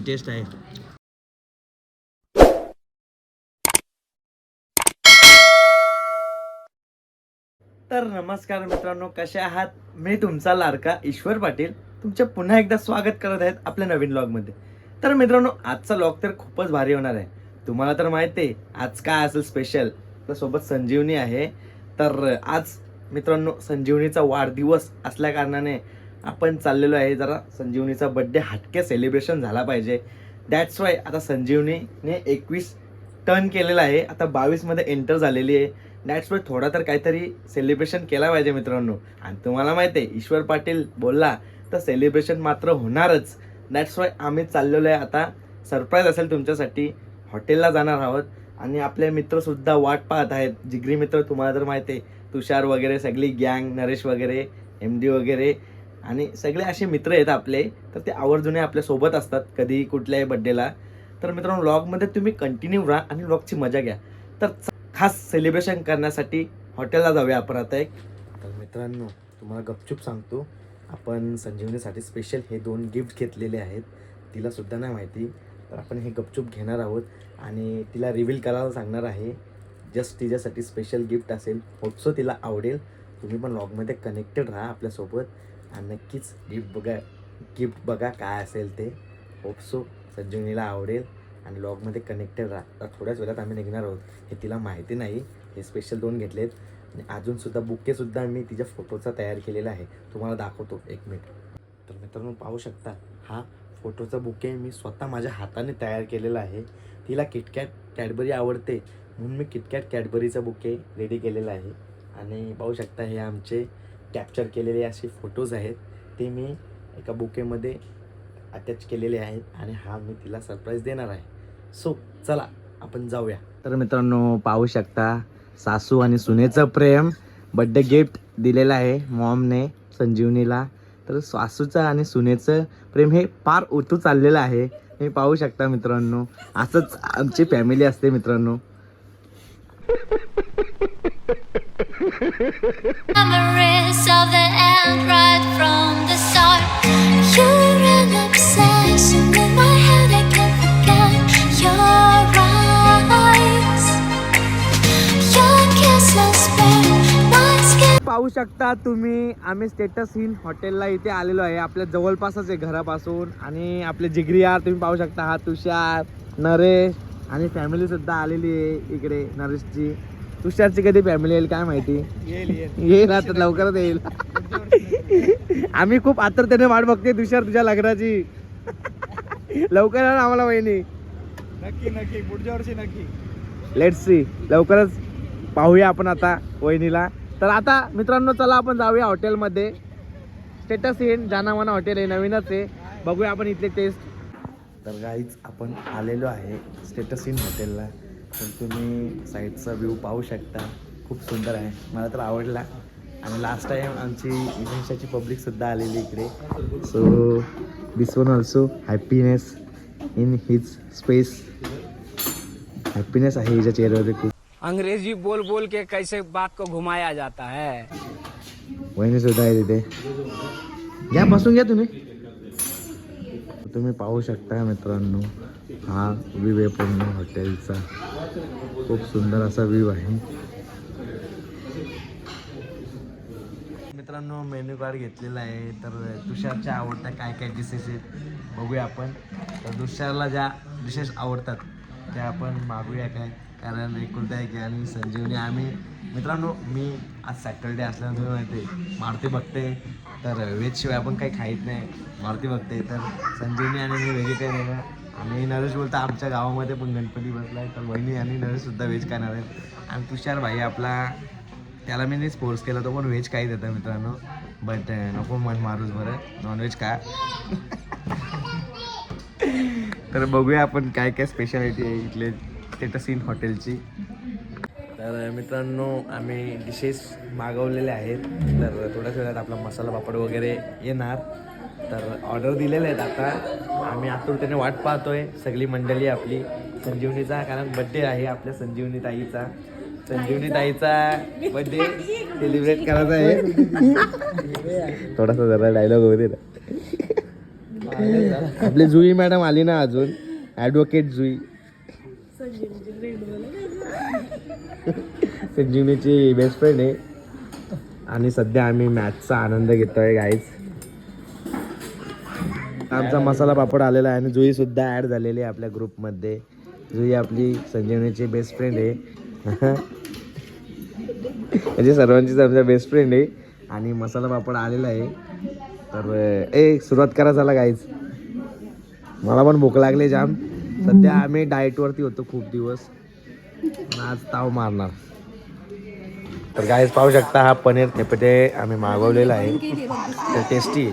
Taste आहे. तर नमस्कार मित्रांनो, कसे आहात? मी तुमचा लाडका ईश्वर पाटील तुमचे पुन्हा एकदा स्वागत करत आहेत आपल्या नवीन व्लॉगमध्ये. तर मित्रांनो, आजचा व्लॉग तर खूपच भारी होणार आहे. तुम्हाला तर माहिती आहे आज काय असेल स्पेशल. तर सोबत संजीवनी आहे. तर आज मित्रांनो संजीवनीचा वाढदिवस असल्या कारणाने आपण चाललेलो आहे, जरा संजीवनीचा बर्थडे हटके सेलिब्रेशन झाला पाहिजे. दॅट्स वाय आता संजीवनीने 21 टर्न केलेला आहे, आता 22 मध्ये एंटर झालेली आहे. दॅट्स वाय थोडा तर काहीतरी सेलिब्रेशन केला पाहिजे मित्रांनो. आणि तुम्हाला माहिती आहे ईश्वर पाटील बोलला तर सेलिब्रेशन मात्र होणारच. दॅट्स वाय आम्ही चाललेलो आहे. आता सरप्राईज असेल तुमच्यासाठी, हॉटेलला जाणार आहोत आणि आपले मित्रसुद्धा वाट पाहत आहेत. जिगरी मित्र तुम्हाला तर माहिती आहे, तुषार वगैरे सगळी गँग, नरेश वगैरे, MD वगैरे आणि सगळे असे मित्र आहेत आपले. तर ते आवर्जून आपल्यासोबत असतात कधी कुठल्याही बड्डेला. तर मित्रांनो व्लॉगमध्ये तुम्ही कंटिन्यू राहा आणि व्लॉगची मजा घ्या. तर खास सेलिब्रेशन करण्यासाठी हॉटेलला जाऊया आपण आता एक. तर मित्रांनो तुम्हाला गपचूप सांगतो, आपण संजीवनीसाठी स्पेशल हे 2 गिफ्ट घेतलेले आहेत. तिला सुद्धा नाही माहिती. तर आपण हे गपचूप घेणार आहोत आणि तिला रिव्हील करायला सांगणार आहे. जस्ट तिच्यासाठी स्पेशल गिफ्ट असेल, होपसो तिला आवडेल. तुम्ही पण व्लॉगमध्ये कनेक्टेड राहा आपल्यासोबत आणि नक्कीच गिफ्ट बघा काय असेल ते. होपसो संजीवनीला आवडेल आणि व्लॉगमध्ये कनेक्टेड राहा. तर थोड्याच वेळात आम्ही निघणार आहोत. हे तिला माहिती नाही, हे स्पेशल 2 घेतलेत. आणि अजूनसुद्धा बुकेसुद्धा मी तिच्या फोटोचा तयार केलेला आहे, तुम्हाला दाखवतो 1 मिनिट. तर मित्रांनो पाहू शकता, हा फोटोचा बुके मी स्वतः माझ्या हाताने तयार केलेला आहे. तिला किटकॅट कॅडबरी आवडते म्हणून मी किटकॅट कॅडबरीचा बुके रेडी केलेला आहे. आणि पाहू शकता हे आमचे कॅप्चर केलेले असे फोटोज आहेत, ते मी एका बुकेमध्ये अटॅच केलेले आहेत आणि हा मी तिला सरप्राईज देणार आहे. सो चला आपण जाऊया. तर मित्रांनो पाहू शकता सासू आणि सुनेचं प्रेम, बड्डे गिफ्ट दिलेलं आहे मॉमने संजीवनीला. तर सासूचं आणि सुनेचं प्रेम हे फार ओतू चाललेलं आहे, हे पाहू शकता मित्रांनो. असंच आमची फॅमिली असते मित्रांनो. Memories of the end right from the start. You're an obsession in my head, I can't forget your eyes. Your kisses spare my skin. पाहू शकता तुम्ही, आम्ही स्टेटस इन हॉटेलला इथे आलेलो आहे, आपल्या जवळपासच आहे घरापासून. आणि आपले जिगरी यार तुम्ही पाहू शकता, हा तुषार, नरेश आणि फॅमिली सुद्धा आलेली आहे इकडे. नरेशची, तुषारची कधी फॅमिली येईल काय माहिती. येईल आता लवकरच येईल. आम्ही खूप आतुरतेने वाट बघते तुषार तुझ्या लग्नाची. लवकर येणार आम्हाला वहिनी. नक्की पुढच्या वर्षी नक्की. लेट्स सी, लवकरच पाहूया आपण आता वहिनीला. तर आता मित्रांनो चला आपण जाऊया हॉटेलमध्ये. स्टेटस इन जानामाना हॉटेल आहे, नवीनच आहे. बघूया आपण इथले टेस्ट. तर गाईज आपण आलेलो आहे स्टेटस इन हॉटेलला. तर तुम्ही साईडचा व्ह्यू पाहू शकता, खूप सुंदर आहे, मला तर आवडला. आणि लास्ट टाईम आमची इव्हेंटची पब्लिकसुद्धा आलेली इकडे. So this one also happiness in his space. Happiness आहे हिच्या चेहऱ्यावर खूप. अंग्रेजी बोल बोल के कैसे बात को घुमाया जाता है. वहिनी सुद्धा आहे तिथे. घ्या बसून घ्या तुम्ही. तुम्ही पाहू शकता मित्रांनो, हा व्ह्यू आहे पूर्ण हॉटेलचा. खूप सुंदर असा व्ह्यू आहे मित्रांनो. मेन्यू कार्ड घेतलेला आहे. तर तुषारच्या आवडत्या काय काय डिशेस आहेत बघूया आपण. तर तुषारला ज्या डिशेस आवडतात त्या आपण मागूया काय, कारण एकुलता एक आणि संजीवनी आम्ही मित्रांनो. मी आज सॅटर्डे असल्यानं तुम्ही माहिती मारुती बघते, तर व्हेजशिवाय आपण काही खाईत नाही. मारुती बघते तर संजीवनी आणि मी व्हेजिटेरियन आहे. आणि नरेश बोलता आमच्या गावामध्ये पण गणपती बसला आहे, तर वहिनी आणि नरेशसुद्धा व्हेज खाणार आहेत. आणि तुषार भाई आपला, त्याला मी फोर्स केला, तो पण व्हेज काही देतं मित्रांनो. बट नको मन मारूच बरं, नॉनव्हेज खा. तर बघूया आपण काय काय स्पेशालिटी आहे इथले स्टेटस इन हॉटेलची. तर मित्रांनो आम्ही डिशेस मागवलेले आहेत. तर थोड्याच वेळात आपला मसाला पापड वगैरे येणार. तर ऑर्डर दिलेले आहेत. आता आम्ही आतुरतेने वाट पाहतोय, सगळी मंडळी आपली. संजीवनीचा, कारण बड्डे आहे आपल्या संजीवनी ताईचा. संजीवनी ताईचा बड्डे सेलिब्रेट करायचा आहे. थोडासा जरा डायलॉग होते ना. आपली जुई मॅडम आली ना अजून, ॲडव्होकेट जुई. संजीवनीची बेस्ट फ्रेंड आहे आणि सध्या आम्ही मॅचचा आनंद घेतोय गाईज. आमचा मसाला पापड आलेला आहे आणि जुई सुद्धा ॲड झालेली आहे आपल्या ग्रुपमध्ये. जुई आपली संजीवनीची बेस्ट फ्रेंड आहे. म्हणजे सर्वांचीच आमच्या बेस्ट फ्रेंड आहे आणि मसाला पापड आलेला आहे. तर सुरुवात करा झाला गाईज. मला पण भूक लागली जाम. सध्या आम्ही डाएटवरती होतो खूप दिवस, आज ताव मारणार. तर गाईज पाहू शकता हा पनीर थेपटे आम्ही मागवलेला आहे. तर टेस्टी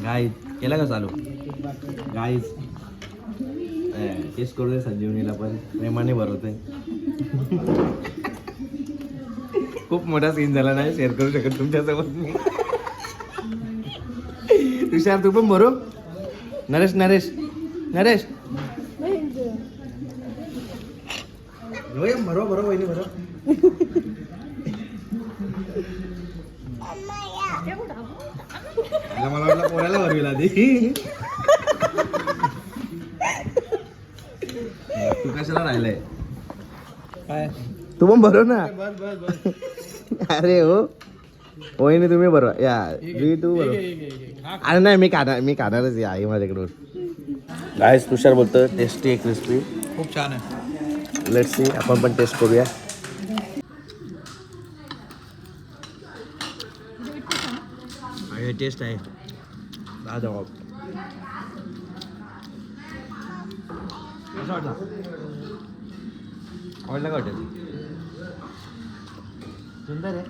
गाईज. केला का चालू गाईज? टेस्ट करू दे संजीवनीला पण, प्रेमाने भरवतोय. खूप मोठा सीन झाला नाही शेअर करू शकत तुमच्यासोबत मी. तुषार तू पण भरो. नरेश नरेश नरेश भरो भरो वहिनी भरो. मला वाटलं पोराला भरविला आधी. तू कशाला राहिलाय? काय तू पण भरो ना. बस बस बस. अरे हो वहिनी तुम्ही बरोबर या तू बरोबर. अरे नाही मी खाणारच या आई माझ्याकडून. गाईस तुषार बोलतो टेस्टी आहे, क्रिस्पी, खूप छान आहे. लेट्स सी आपण पण टेस्ट करूया. टेस्ट आहे कसा वाटला? आवडला का हॉटेल? सुंदर आहे.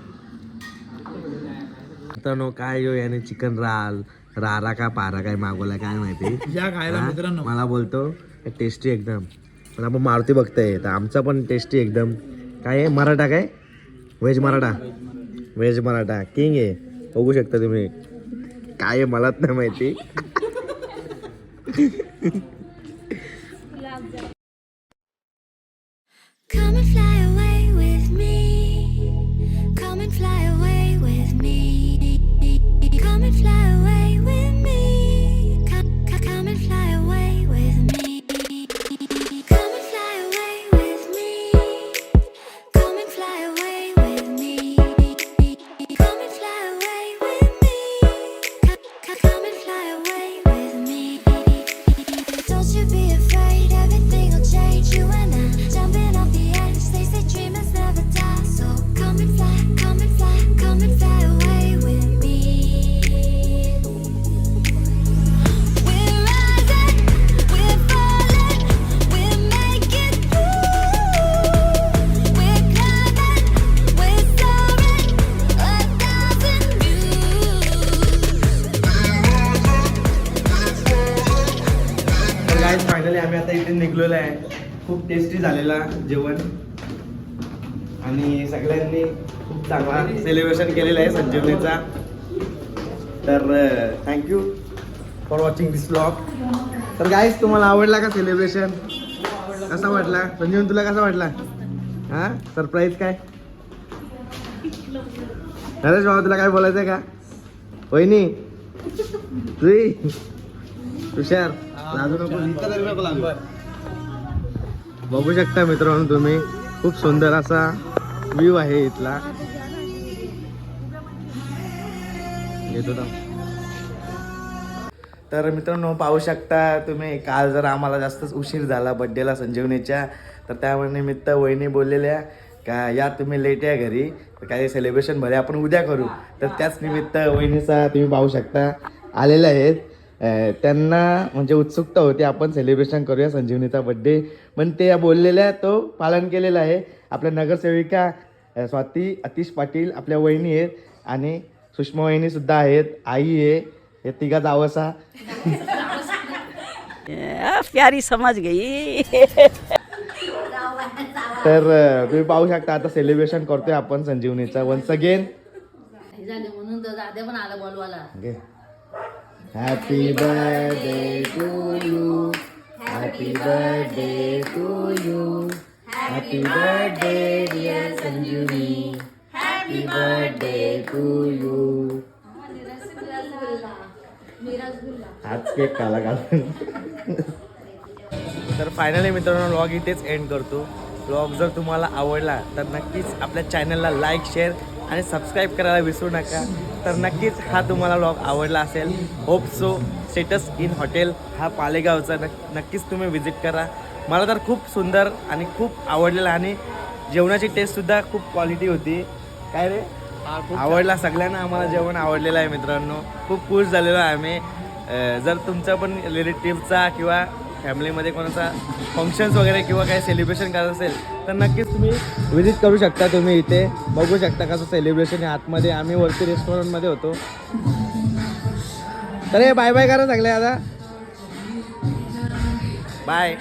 मित्रांनो काय यो याने चिकन रारा का पारा काय मागवला काय माहिती. या खायला हा? मित्रांनो. मला बोलतो टेस्टी एकदम. पण आपण मारुती बघताय तर आमचा पण टेस्टी एकदम. काय आहे मराठा? काय veg Maratha? Veg Maratha king आहे. बघू शकता तुम्ही. काय आहे मलाच नाही माहिती. Come and fly away with me. Come and fly away with me. Come and fly away with me. Come and fly away with me. Come and fly away with me. Come and fly away with me. Come and fly away with me. Come and fly away with me. Don't you be afraid, everything will change. You and I jumping off the edge. They say dreamers never die. So come and fly, come and fly, come and fly away with me. We're rising, we're falling, we're making through. We're climbing, we're soaring, 1,000 तर guys finally आम्ही आता इथे निघलेलो आहे. खूप tasty झालेला जेवण आणि सगळ्यांनी खूप चांगला सेलिब्रेशन केलेलं आहे संजीवनीचा. तर thank you for watching this vlog. तर गाईज तुम्हाला आवडला का सेलिब्रेशन? कसा वाटला संजीवन? तुला कसा वाटला? हा सरप्राईज काय? नरेश बाबा तुला काय बोलायचं आहे का? वहिनी तुई तुषार लाजू नको. इतका तरी नको लागू. बघू शकता मित्रांनो तुम्ही खूप सुंदर असा व्ह्यू आहे इथला. येतो ना. तर मित्रांनो पाहू शकता तुम्ही काल जर आम्हाला जास्तच उशीर झाला बड्डेला संजीवनीच्या, तर त्यामुळे निमित्त वहिनी बोललेल्या का या तुम्ही लेट या घरी, तर काही सेलिब्रेशन भले आपण उद्या करू. तर त्याच निमित्त वहिनीचा तुम्ही पाहू शकता आलेले आहेत. त्यांना म्हणजे उत्सुकता होती आपण सेलिब्रेशन करूया संजीवनीचा बड्डे, पण ते बोललेल्या तो पालन केलेलं आहे. आपल्या नगरसेविका स्वाती अतिश पाटील आपल्या वहिनी आहेत आणि सुषमा वहिनी सुद्धा आहेत, आई आहे. हे तिघा जावसा प्यारी समझ गई. तर तुम्ही पाहू शकता आता सेलिब्रेशन करतोय आपण संजीवनीचा वन्स अगेन. म्हणून तर दादा पण आला बोलवाला. Happy birthday to you, happy birthday to you, happy birthday dear Sanjeevani, happy birthday to you. हाच केक काला घालून. तर फायनली मित्रांनो व्लॉग इथेच एंड करतो. व्लॉग जर तुम्हाला आवडला तर नक्कीच आपल्या चॅनलला लाईक, शेअर आणि सबस्क्राईब करायला विसरू नका. तर नक्कीच हा तुम्हाला व्लॉग आवडला असेल. Hope so. Status in hotel हा पालेगावचा नक्कीच तुम्ही व्हिजिट करा. मला तर खूप सुंदर आणि खूप आवडलेला आणि जेवणाची टेस्टसुद्धा खूप क्वालिटी होती. काय रे आवडला सगळ्यांना. आम्हाला जेवण आवडलेलं आहे मित्रांनो. खूप खुश झालेलो आहे आम्ही. जर तुमचा पण रिलेटिव्हचा किंवा फॅमिलीमध्ये कोणाचा फंक्शन्स वगैरे किंवा काही सेलिब्रेशन करायचं असेल तर नक्कीच तुम्ही व्हिजिट करू शकता. तुम्ही इथे बघू शकता कसं सेलिब्रेशन आहे आतमध्ये. आम्ही वरती रेस्टॉरंटमध्ये होतो. तर हे बाय बाय करा सगळे आता. बाय.